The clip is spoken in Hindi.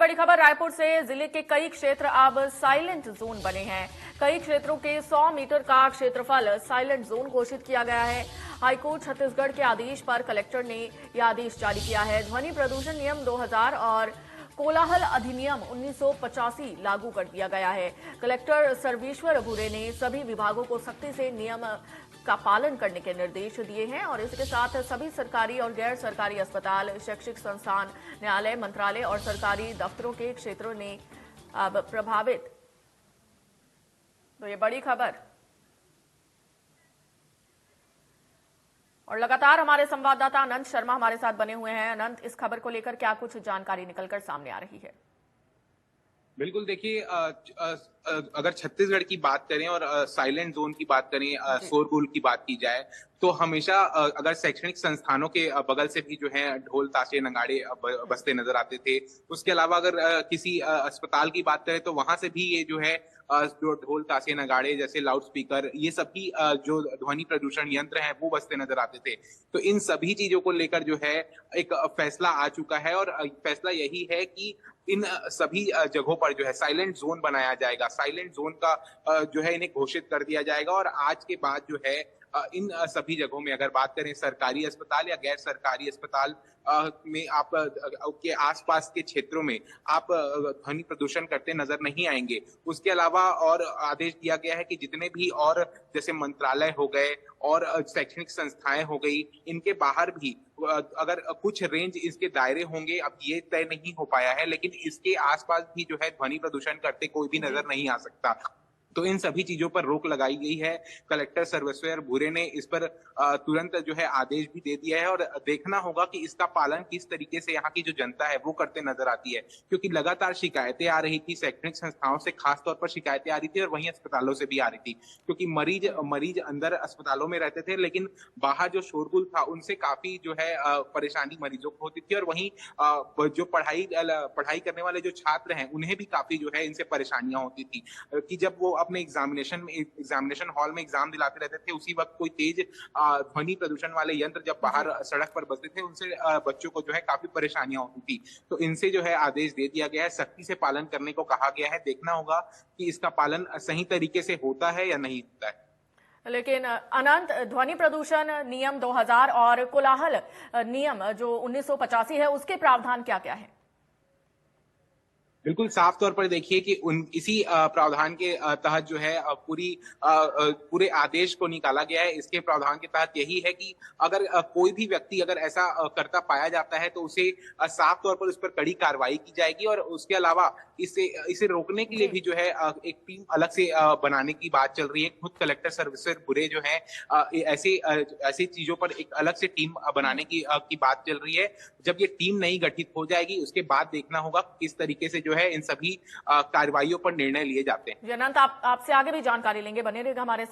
बड़ी खबर रायपुर से। जिले के कई क्षेत्र अब साइलेंट जोन बने हैं। कई क्षेत्रों के 100 मीटर का क्षेत्रफल साइलेंट जोन घोषित किया गया है। हाईकोर्ट छत्तीसगढ़ के आदेश पर कलेक्टर ने यह आदेश जारी किया है। ध्वनि प्रदूषण नियम 2000 और कोलाहल अधिनियम 1985 लागू कर दिया गया है। कलेक्टर सर्वेश्वर भूरे ने सभी विभागों को सख्ती से नियम का पालन करने के निर्देश दिए हैं और इसके साथ सभी सरकारी और गैर सरकारी अस्पताल, शैक्षिक संस्थान, न्यायालय, मंत्रालय और सरकारी दफ्तरों के क्षेत्रों ने अब प्रभावित। तो ये बड़ी खबर। और लगातार हमारे संवाददाता अनंत शर्मा हमारे साथ बने हुए हैं। अनंत, इस खबर को लेकर क्या कुछ जानकारी निकलकर सामने आ रही है? बिल्कुल, देखिए अगर छत्तीसगढ़ की बात करें और साइलेंट जोन की बात करें, शोरगुल की बात की जाए तो हमेशा अगर शैक्षणिक संस्थानों के बगल से भी जो है ढोल ताशे नगाड़े बजते नजर आते थे। उसके अलावा अगर किसी अस्पताल की बात करें तो वहां से भी ये जो है जो ढोल ताशे नगाड़े जैसे लाउड स्पीकर, ये सभी जो ध्वनि प्रदूषण यंत्र हैं वो बजते नजर आते थे। तो इन सभी चीजों को लेकर जो है एक फैसला आ चुका है और फैसला यही है कि इन सभी जगहों पर जो है साइलेंट जोन बनाया जाएगा। साइलेंट जोन का जो है इन्हें घोषित कर दिया जाएगा और आज के बाद जो है इन सभी जगहों में अगर बात करें सरकारी अस्पताल या गैर सरकारी अस्पताल में आप के आसपास के क्षेत्रों में आप ध्वनि प्रदूषण करते नजर नहीं आएंगे। उसके अलावा और आदेश दिया गया है कि जितने भी और जैसे मंत्रालय हो गए और शैक्षणिक संस्थाएं हो गई, इनके बाहर भी अगर कुछ रेंज इसके दायरे होंगे, अब ये तय नहीं हो पाया है, लेकिन इसके आसपास भी जो है ध्वनि प्रदूषण करते कोई भी नजर नहीं आ सकता। तो इन सभी चीजों पर रोक लगाई गई है। कलेक्टर सर्वेश्वर भूरे ने इस पर तुरंत जो है आदेश भी दे दिया है और देखना होगा कि इसका पालन किस तरीके से यहाँ की जो जनता है वो करते नजर आती है, क्योंकि लगातार शिकायतें आ रही थी। शैक्षणिक संस्थाओं से खास तौर पर शिकायतें आ रही थी और वहीं अस्पतालों से भी आ रही थी, क्योंकि मरीज अंदर अस्पतालों में रहते थे लेकिन बाहर जो शोरगुल था उनसे काफी जो है परेशानी मरीजों को होती थी और वहीं जो पढ़ाई करने वाले जो छात्र हैं उन्हें भी काफी जो है इनसे परेशानियां होती थी कि जब वो अपने एग्जामिनेशन हॉल में एग्जाम दिलाते रहते थे, उसी वक्त कोई तेज ध्वनि प्रदूषण वाले यंत्र जब बाहर सड़क पर बजते थे उनसे बच्चों को जो है काफी परेशानियां होती थी। तो इनसे जो है आदेश दे दिया गया है, सख्ती से पालन करने को कहा गया है। देखना होगा कि इसका पालन सही तरीके से होता है या नहीं होता है। लेकिन अनंत, ध्वनि प्रदूषण नियम 2000 और कोलाहल नियम जो 1985 है, उसके प्रावधान क्या क्या है? बिल्कुल साफ तौर पर देखिए कि इसी प्रावधान के तहत जो है पूरे आदेश को निकाला गया है। इसके प्रावधान के तहत यही है कि अगर कोई भी व्यक्ति अगर ऐसा करता पाया जाता है तो उसे साफ तौर पर उस पर कड़ी कार्रवाई की जाएगी और उसके अलावा इसे रोकने के लिए भी जो है एक टीम अलग से बनाने की बात चल रही है। खुद कलेक्टर सर्वेश्वर भूरे जो है ऐसी चीजों पर एक अलग से टीम बनाने की बात चल रही है। जब ये टीम नहीं गठित हो जाएगी उसके बाद देखना होगा किस तरीके से जो है इन सभी कार्रवाइयों पर निर्णय लिए जाते हैं। अनंत, आपसे आगे भी जानकारी लेंगे, बने रहेगा हमारे